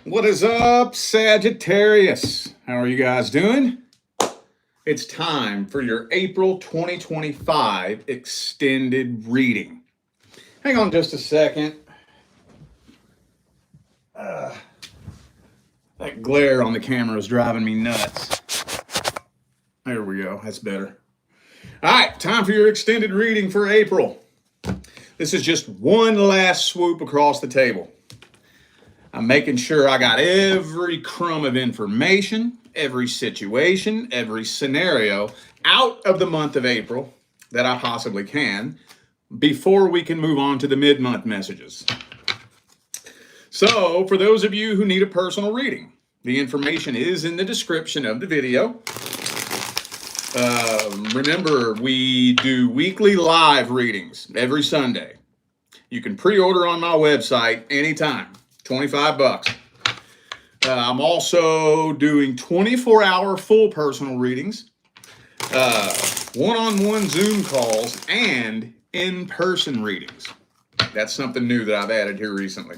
What is up, Sagittarius? How are you guys doing? It's time for your April 2025 extended reading. Hang on just a second. That glare on the camera is driving me nuts. There we go. That's better. All right, time for your extended reading for April. This is just one last swoop across the table. I'm making sure I got every crumb of information, every situation, every scenario out of the month of April that I possibly can before we can move on to the mid-month messages. So, for those of you who need a personal reading, the information is in the description of the video. Remember, we do weekly live readings every Sunday. You can pre-order on my website anytime. $25. I'm also doing 24-hour full personal readings, one-on-one Zoom calls, and in-person readings. That's something new that I've added here recently.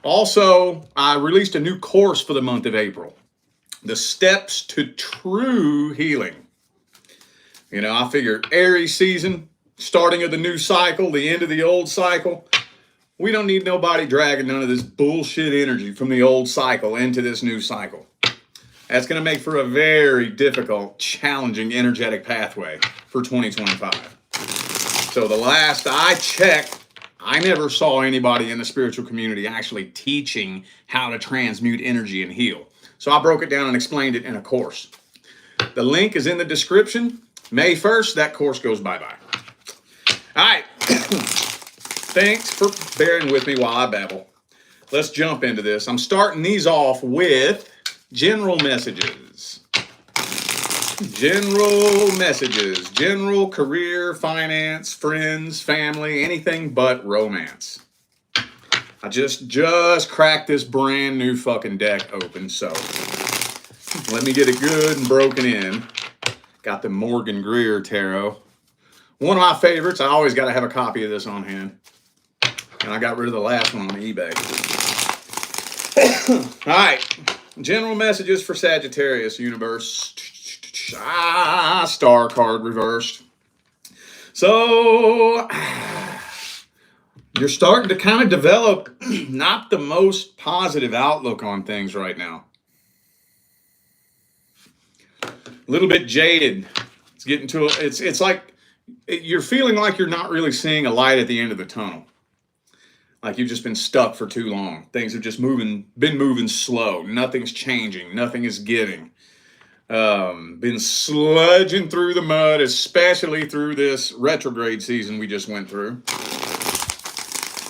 Also, I released a new course for the month of April, The Steps to True Healing. You know, I figure Aries season, starting of the new cycle, the end of the old cycle. We don't need nobody dragging none of this bullshit energy from the old cycle into this new cycle. That's going to make for a very difficult, challenging, energetic pathway for 2025. So the last I checked, I never saw anybody in the spiritual community actually teaching how to transmute energy and heal. So I broke it down and explained it in a course. The link is in the description. May 1st, that course goes bye-bye. All right. Thanks for bearing with me while I babble. Let's jump into this. I'm starting these off with general messages. General messages. General career, finance, friends, family, anything but romance. I just cracked this brand new fucking deck open, so let me get it good and broken in. Got the Morgan Greer Tarot. One of my favorites. I always got to have a copy of this on hand. And I got rid of the last one on eBay. All right. General messages for Sagittarius universe. Star card reversed. So, you're starting to kind of develop not the most positive outlook on things right now. A little bit jaded. It's getting to it's like you're feeling like you're not really seeing a light at the end of the tunnel. Like you've just been stuck for too long. Things have just been moving slow. Nothing's changing. Nothing is giving. Been sludging through the mud, especially through this retrograde season we just went through.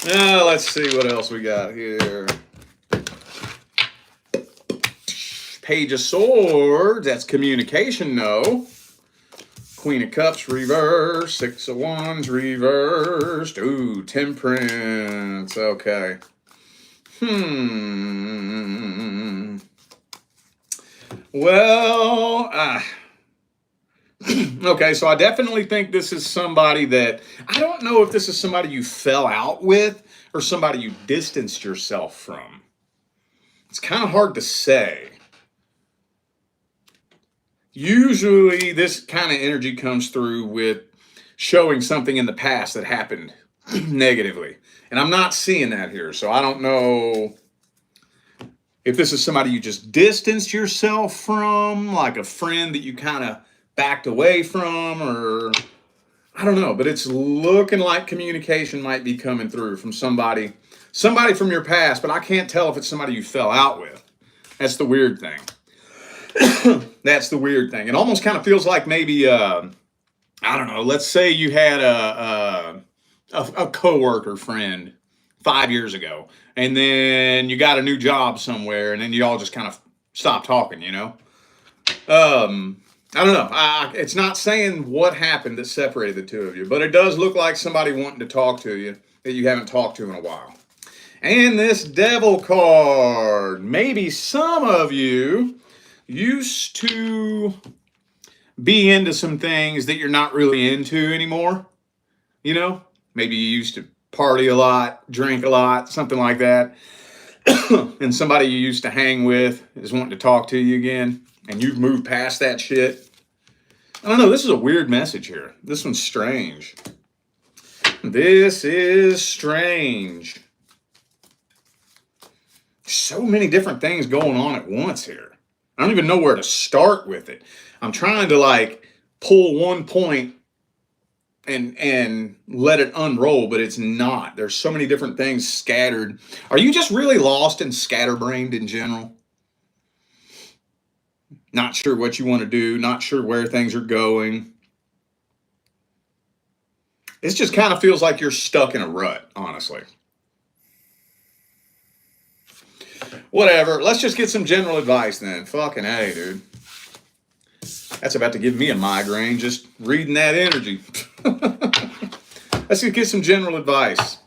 Let's see what else we got here. Page of Swords. That's communication, no. Queen of Cups reversed, Six of Wands reversed, ooh, Temperance, okay. Well, okay, so I definitely think this is somebody that, I don't know if this is somebody you fell out with or somebody you distanced yourself from. It's kind of hard to say. Usually this kind of energy comes through with showing something in the past that happened negatively. And I'm not seeing that here. So I don't know if this is somebody you just distanced yourself from, like a friend that you kind of backed away from, or I don't know. But it's looking like communication might be coming through from somebody from your past. But I can't tell if it's somebody you fell out with. That's the weird thing. That's the weird thing. It almost kind of feels like maybe, I don't know, let's say you had a coworker friend 5 years ago, and then you got a new job somewhere, and then you all just kind of stopped talking, you know? I don't know. It's not saying what happened that separated the two of you, but it does look like somebody wanting to talk to you that you haven't talked to in a while. And this Devil card. Maybe some of you used to be into some things that you're not really into anymore. You know, maybe you used to party a lot, drink a lot, something like that. and somebody you used to hang with is wanting to talk to you again, and you've moved past that shit. I don't know. This is a weird message here. This one's strange. This is strange. So many different things going on at once here. I don't even know where to start with it. I'm trying to like pull one point and let it unroll, but it's not. There's so many different things scattered. Are you just really lost and scatterbrained in general? Not sure what you want to do, not sure where things are going. It just kind of feels like you're stuck in a rut, honestly. Whatever. Let's just get some general advice then. Fucking hey, dude. That's about to give me a migraine just reading that energy. Let's just get some general advice.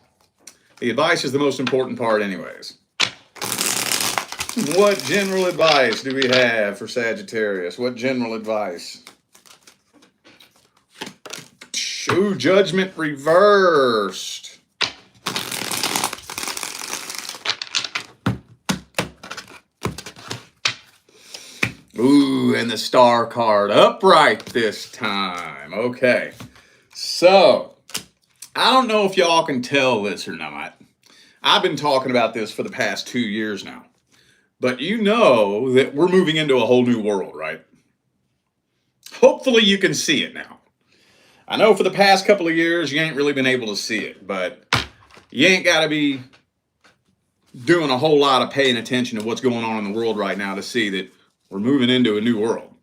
The advice is the most important part anyways. What general advice do we have for Sagittarius? What general advice? Ooh, judgment reversed. Ooh, and the star card upright this time. Okay. So, I don't know if y'all can tell this or not. I've been talking about this for the past 2 years now. But you know that we're moving into a whole new world, right? Hopefully you can see it now. I know for the past couple of years you ain't really been able to see it, but you ain't got to be doing a whole lot of paying attention to what's going on in the world right now to see that we're moving into a new world.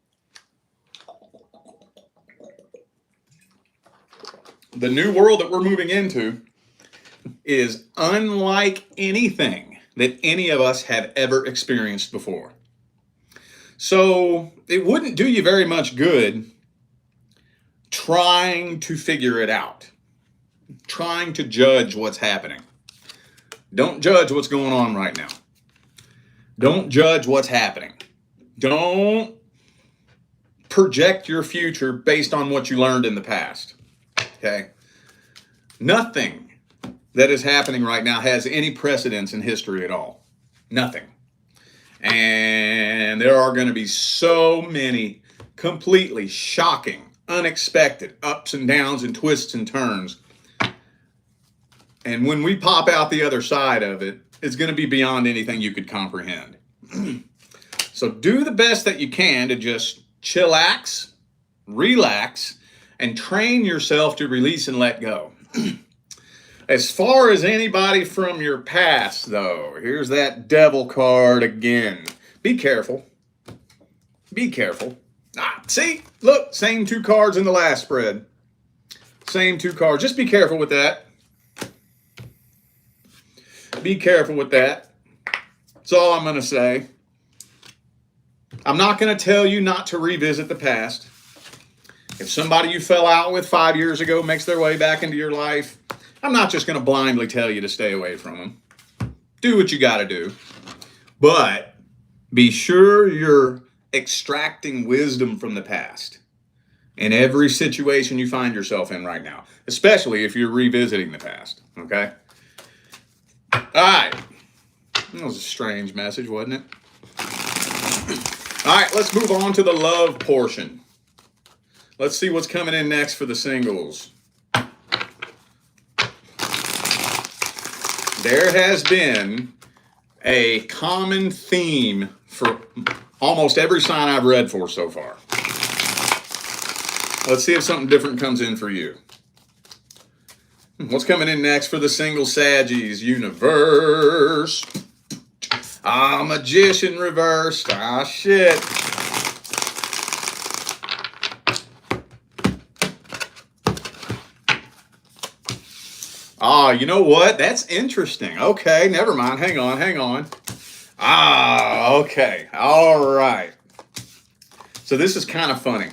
The new world that we're moving into is unlike anything that any of us have ever experienced before. So it wouldn't do you very much good trying to figure it out, trying to judge what's happening. Don't judge what's going on right now. Don't judge what's happening. Don't project your future based on what you learned in the past. Okay? Nothing that is happening right now has any precedence in history at all. Nothing. And there are going to be so many completely shocking, unexpected ups and downs and twists and turns. And when we pop out the other side of it, it's going to be beyond anything you could comprehend. So do the best that you can to just chillax, relax, and train yourself to release and let go. As far as anybody from your past, though, here's that devil card again. Be careful. Be careful. See? Look, same 2 cards in the last spread. Same 2 cards. Just be careful with that. Be careful with that. That's all I'm going to say. I'm not going to tell you not to revisit the past. If somebody you fell out with 5 years ago makes their way back into your life, I'm not just going to blindly tell you to stay away from them. Do what you got to do. But be sure you're extracting wisdom from the past in every situation you find yourself in right now, especially if you're revisiting the past. Okay? All right. That was a strange message, wasn't it? All right, let's move on to the love portion. Let's see what's coming in next for the singles. There has been a common theme for almost every sign I've read for so far. Let's see if something different comes in for you. What's coming in next for the single Saggies universe? Magician reversed. Shit. You know what? That's interesting. Okay, never mind. Hang on. Okay. All right. So this is kind of funny.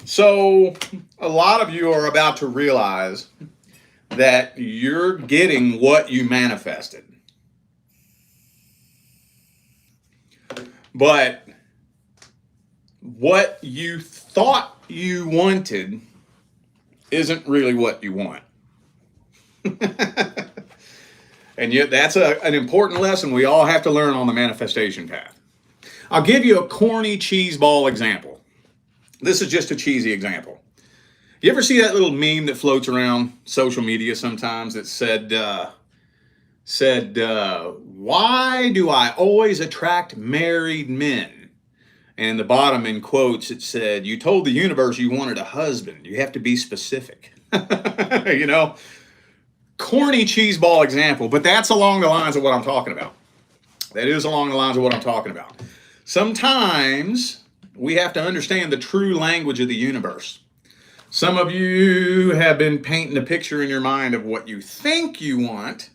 So a lot of you are about to realize that you're getting what you manifested. But what you thought you wanted isn't really what you want. And yet that's an important lesson we all have to learn on the manifestation path. I'll give you a corny cheeseball example. This is just a cheesy example. You ever see that little meme that floats around social media sometimes that said, why do I always attract married men? And the bottom in quotes, it said, you told the universe you wanted a husband. You have to be specific. You know, corny cheeseball example, but that's along the lines of what I'm talking about. That is along the lines of what I'm talking about. Sometimes we have to understand the true language of the universe. Some of you have been painting a picture in your mind of what you think you want,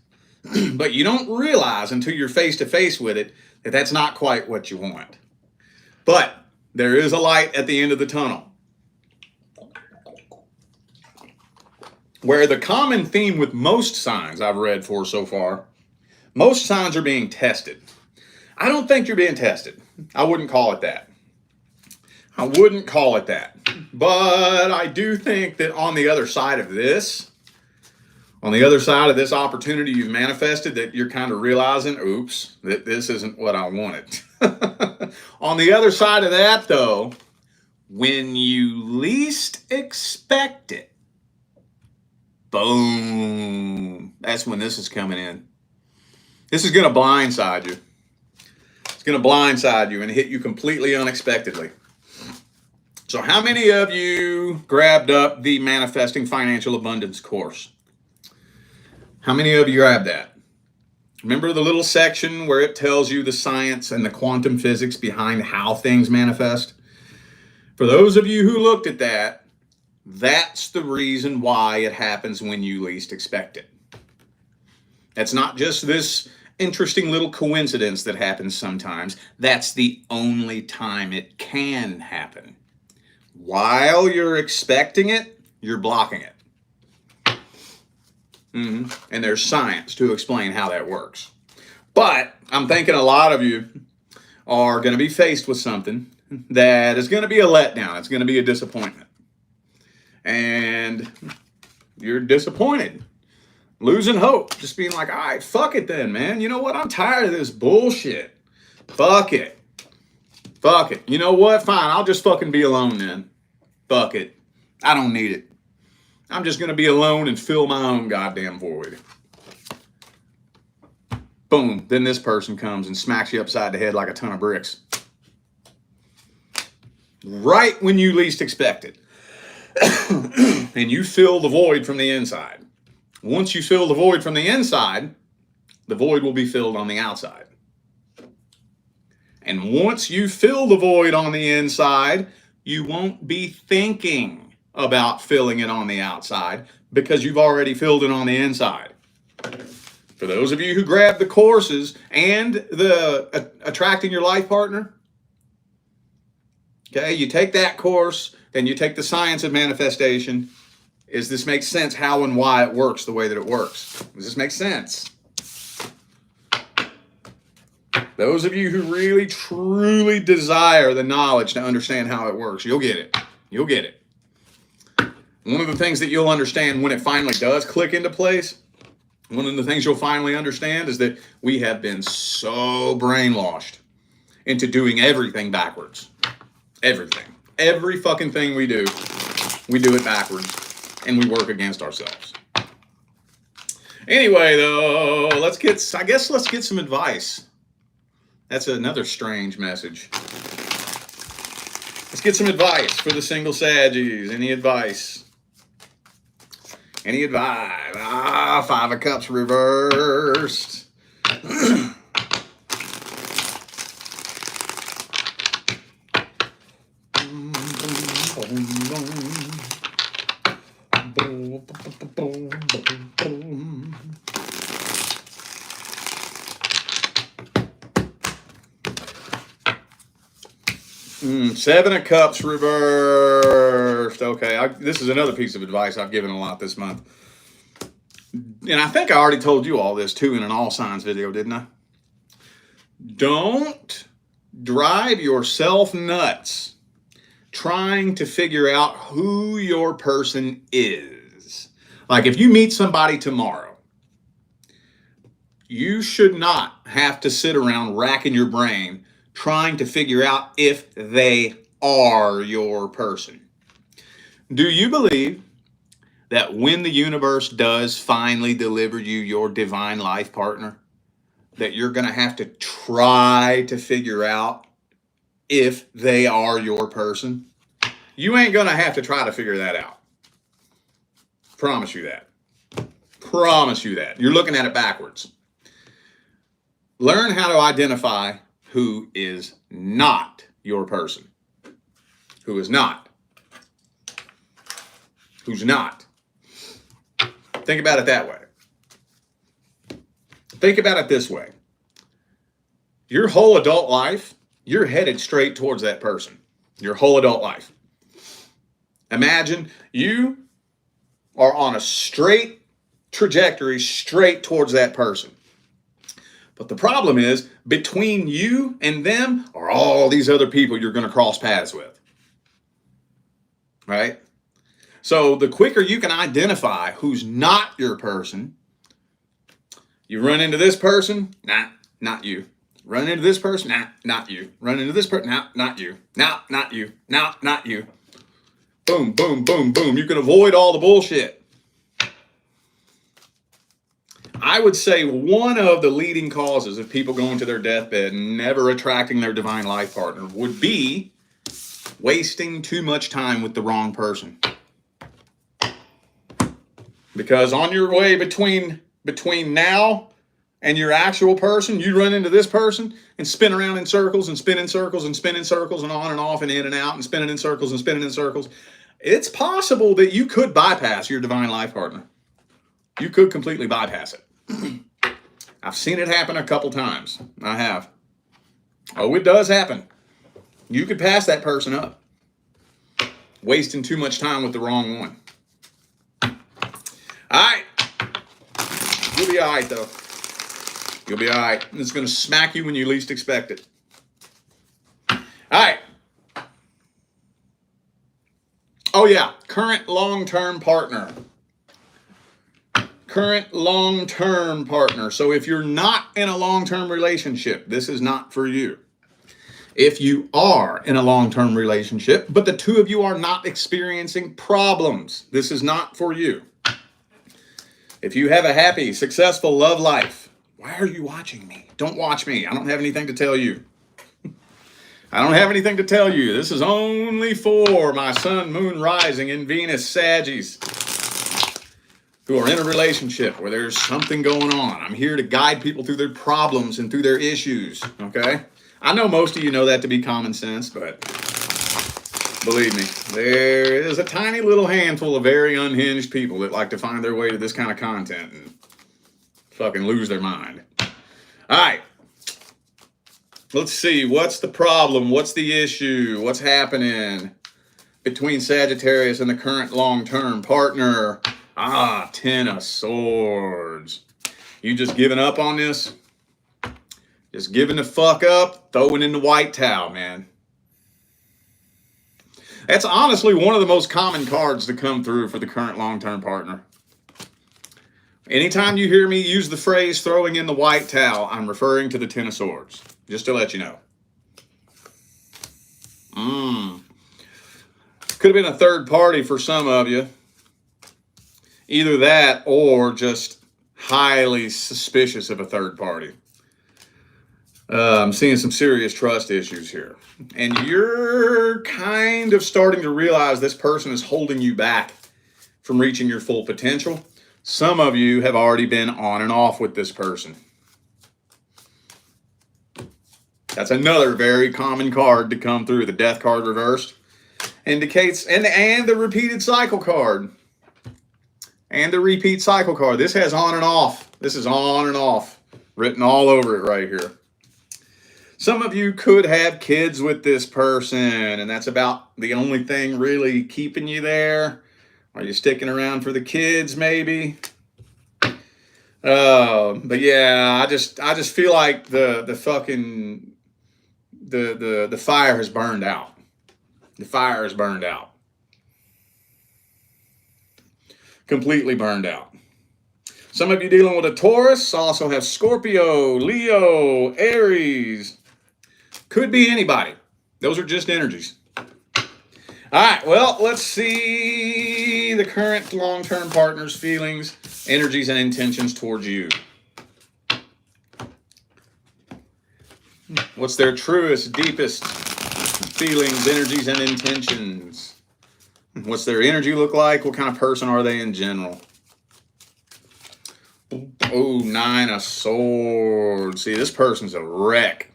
but you don't realize until you're face to face with it that that's not quite what you want. But there is a light at the end of the tunnel. Where the common theme with most signs I've read for so far, most signs are being tested. I don't think you're being tested. I wouldn't call it that. I wouldn't call it that. But I do think that on the other side of this opportunity you've manifested, that you're kind of realizing, oops, that this isn't what I wanted. On the other side of that, though, when you least expect it, boom, that's when this is coming in. This is going to blindside you. It's going to blindside you and hit you completely unexpectedly. So how many of you grabbed up the Manifesting Financial Abundance course? How many of you grabbed that? Remember the little section where it tells you the science and the quantum physics behind how things manifest? For those of you who looked at that, that's the reason why it happens when you least expect it. That's not just this interesting little coincidence that happens sometimes. That's the only time it can happen. While you're expecting it, you're blocking it. And there's science to explain how that works. But I'm thinking a lot of you are going to be faced with something that is going to be a letdown. It's going to be a disappointment. And you're disappointed, losing hope, just being like, all right, fuck it then, man. You know what? I'm tired of this bullshit. Fuck it. Fuck it. You know what? Fine. I'll just fucking be alone then. Fuck it. I don't need it. I'm just going to be alone and fill my own goddamn void. Boom. Then this person comes and smacks you upside the head like a ton of bricks. Right when you least expect it. And you fill the void from the inside. Once you fill the void from the inside, the void will be filled on the outside. And once you fill the void on the inside, you won't be thinking about filling it on the outside because you've already filled it on the inside. For those of you who grabbed the courses and the attracting your life partner, okay, you take that course, then you take the science of manifestation. Does this make sense how and why it works the way that it works? Does this make sense? Those of you who really, truly desire the knowledge to understand how it works, you'll get it. You'll get it. One of the things that you'll understand when it finally does click into place, one of the things you'll finally understand is that we have been so brainwashed into doing everything backwards. Everything. Every fucking thing we do it backwards, and we work against ourselves. Anyway, though, let's get some advice. That's another strange message. Let's get some advice for the single Saggies. Any advice? Any advice? 5 of Cups reversed. Seven of Cups reversed. Okay, this is another piece of advice I've given a lot this month. And I think I already told you all this too in an all signs video, didn't I? Don't drive yourself nuts trying to figure out who your person is. Like if you meet somebody tomorrow, you should not have to sit around racking your brain trying to figure out if they are your person. Do you believe that when the universe does finally deliver you your divine life partner, that you're going to have to try to figure out if they are your person? You ain't going to have to try to figure that out. Promise you that. Promise you that. You're looking at it backwards. Learn how to identify who is not your person. Who is not. Who's not. Think about it that way. Think about it this way. Your whole adult life, you're headed straight towards that person. Your whole adult life. Imagine you are on a straight trajectory straight towards that person. But the problem is, between you and them are all these other people you're going to cross paths with. Right? So the quicker you can identify who's not your person, you run into this person, nah, not you. Run into this person, nah, not you. Run into this person, nah, not you. Nah, not you. Nah, not you. Boom, boom, boom, boom. You can avoid all the bullshit. I would say one of the leading causes of people going to their deathbed and never attracting their divine life partner would be wasting too much time with the wrong person. Because on your way between now and your actual person, you run into this person and spin around in circles and spin in circles and spin in circles and on and off and in and out and spinning in circles and spinning in circles. It's possible that you could bypass your divine life partner. You could completely bypass it. I've seen it happen a couple times. I have. Oh, it does happen. You could pass that person up. Wasting too much time with the wrong one. All right. You'll be all right, though. You'll be all right. It's going to smack you when you least expect it. All right. Oh, yeah. Current long-term partner. Current long-term partner. So if you're not in a long-term relationship, this is not for you. If you are in a long-term relationship, but the two of you are not experiencing problems, this is not for you. If you have a happy, successful love life, why are you watching me? Don't watch me. I don't have anything to tell you. I don't have anything to tell you. This is only for my sun, moon, rising, and Venus Saggies who are in a relationship where there's something going on. I'm here to guide people through their problems and through their issues, okay? I know most of you know that to be common sense, but believe me, there is a tiny little handful of very unhinged people that like to find their way to this kind of content and fucking lose their mind. All right. Let's see. What's the problem? What's the issue? What's happening between Sagittarius and the current long-term partner? Ten of Swords. You just giving up on this? Just giving the fuck up? Throwing in the white towel, man. That's honestly one of the most common cards to come through for the current long-term partner. Anytime you hear me use the phrase throwing in the white towel, I'm referring to the Ten of Swords. Just to let you know. Could have been a third party for some of you. Either that or just highly suspicious of a third party. I'm seeing some serious trust issues here. And you're kind of starting to realize this person is holding you back from reaching your full potential. Some of you have already been on and off with this person. That's another very common card to come through. The Death card reversed indicates, and the repeated cycle card. And the repeat cycle card. This has on and off. This is on and off. Written all over it right here. Some of you could have kids with this person, and that's about the only thing really keeping you there. Are you sticking around for the kids, maybe? But yeah, I just feel like the fucking the fire has burned out. The fire has burned out. completely burned out. Some of you dealing with a Taurus also have Scorpio, Leo, Aries. Could be anybody. Those are just energies. All right, well, let's see the current long-term partner's feelings, energies, and intentions towards you. What's their truest, deepest feelings, energies, and intentions? What's their energy look like? What kind of person are they in general? Oh, 9 of Swords. See, this person's a wreck.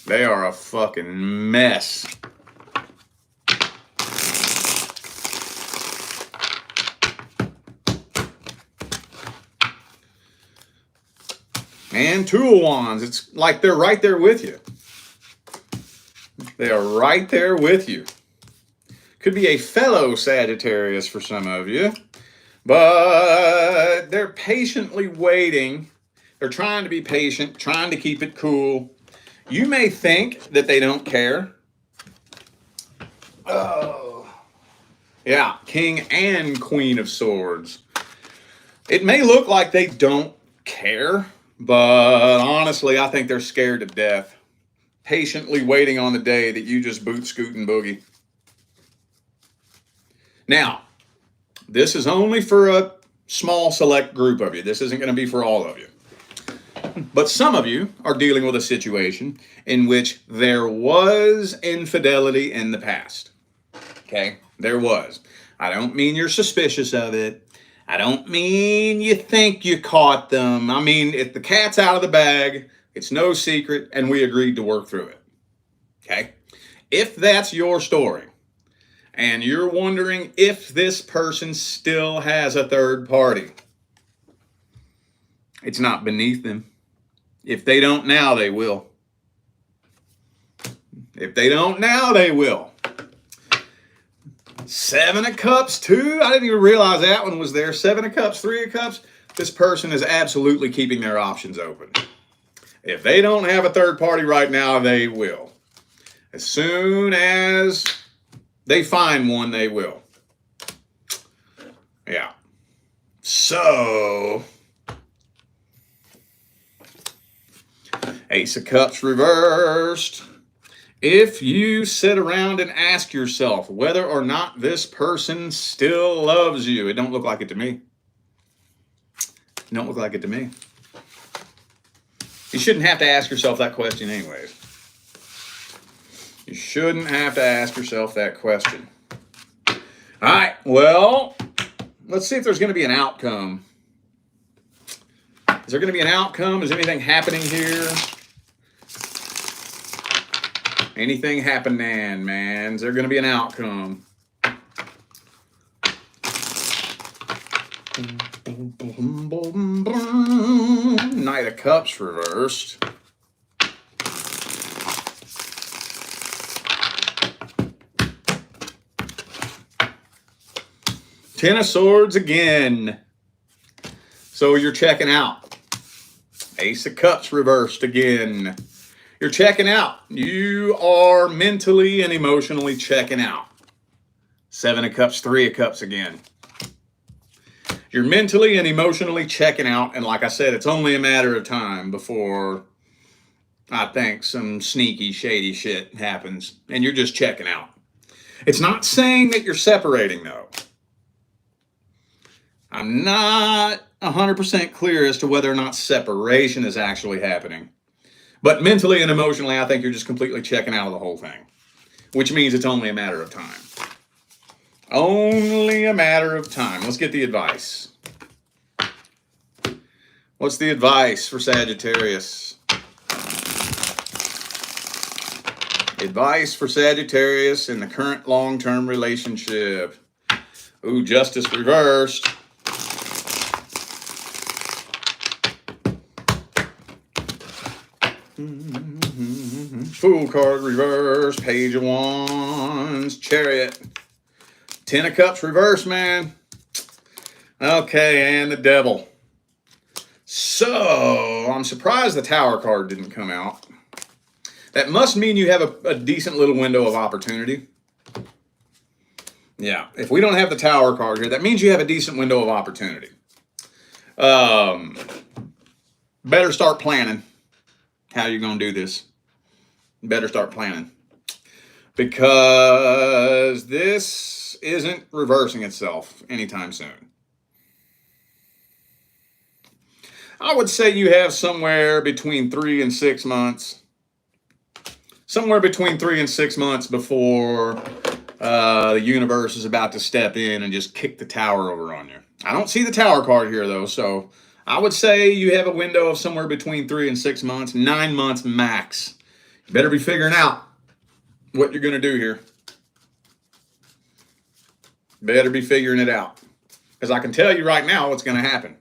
They are a fucking mess. And 2 of Wands. It's like they're right there with you. They are right there with you. Could be a fellow Sagittarius for some of you. But they're patiently waiting. They're trying to be patient, trying to keep it cool. You may think that they don't care. Oh. Yeah, King and Queen of Swords. It may look like they don't care, but honestly, I think they're scared to death. Patiently waiting on the day that you just boot, scoot, and boogie. Now, this is only for a small select group of you. This isn't going to be for all of you. But some of you are dealing with a situation in which there was infidelity in the past. Okay? There was. I don't mean you're suspicious of it. I don't mean you think you caught them. I mean, if the cat's out of the bag, it's no secret, and we agreed to work through it. Okay? If that's your story, and you're wondering if this person still has a third party, it's not beneath them. If they don't now, they will. If they don't now, they will. 7 of Cups, 2. I didn't even realize that one was there. 7 of Cups, 3 of Cups. This person is absolutely keeping their options open. If they don't have a third party right now, they will. As soon as they find one, they will. Yeah. So, Ace of Cups reversed. If you sit around and ask yourself whether or not this person still loves you, it don't look like it to me. It don't look like it to me. You shouldn't have to ask yourself that question anyways. You shouldn't have to ask yourself that question. All right, well, let's see if there's going to be an outcome. Is there going to be an outcome? Is anything happening here? Anything happening, man? Is there going to be an outcome? Knight of Cups reversed. Ten of Swords again. So you're checking out. Ace of Cups reversed again. You're checking out. You are mentally and emotionally checking out. 7 of Cups, 3 of Cups again. You're mentally and emotionally checking out. And like I said, it's only a matter of time before I think some sneaky, shady shit happens. And you're just checking out. It's not saying that you're separating, though. I'm not 100% clear as to whether or not separation is actually happening. But mentally and emotionally, I think you're just completely checking out of the whole thing. Which means it's only a matter of time. Only a matter of time. Let's get the advice. What's the advice for Sagittarius? Advice for Sagittarius in the current long-term relationship. Ooh, Justice reversed. Fool card reversed. Page of Wands. Chariot. 10 of Cups reversed, man. Okay, and the Devil. So, I'm surprised the Tower card didn't come out. That must mean you have a decent little window of opportunity. Yeah, if we don't have the Tower card here, that means you have a decent window of opportunity. Better start planning how you're going to do this. Better start planning. Because this isn't reversing itself anytime soon. I would say you have somewhere between 3 and 6 months. Somewhere between 3 and 6 months before the universe is about to step in and just kick the Tower over on you. I don't see the Tower card here, though, so I would say you have a window of somewhere between 3 and 6 months, 9 months max. You better be figuring out what you're going to do here. Better be figuring it out. Because I can tell you right now what's going to happen.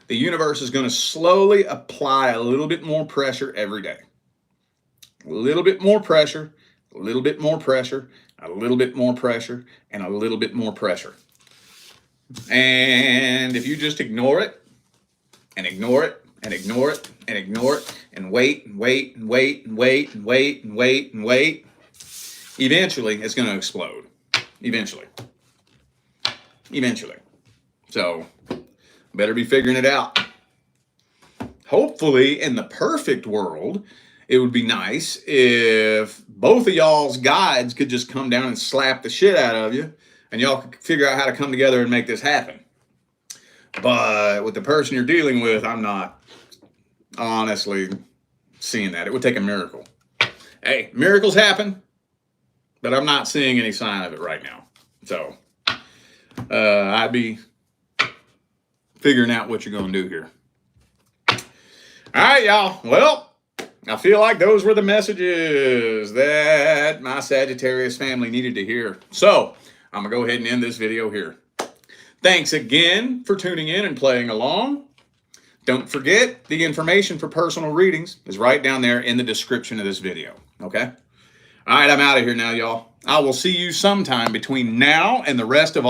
The universe is going to slowly apply a little bit more pressure every day. A little bit more pressure, a little bit more pressure, a little bit more pressure, and a little bit more pressure. And if you just ignore it, and ignore it, and ignore it, and ignore it, and wait, and wait, and wait, and wait, and wait, and wait, and wait, eventually it's going to explode. Eventually. Eventually. So, better be figuring it out. Hopefully, in the perfect world, it would be nice if both of y'all's guides could just come down and slap the shit out of you, and y'all could figure out how to come together and make this happen. But with the person you're dealing with, I'm not honestly seeing that. It would take a miracle. Hey, miracles happen, but I'm not seeing any sign of it right now. So, I'd be figuring out what you're going to do here. All right, y'all. Well, I feel like those were the messages that my Sagittarius family needed to hear. So, I'm going to go ahead and end this video here. Thanks again for tuning in and playing along. Don't forget, the information for personal readings is right down there in the description of this video. Okay? All right, I'm out of here now, y'all. I will see you sometime between now and the rest of all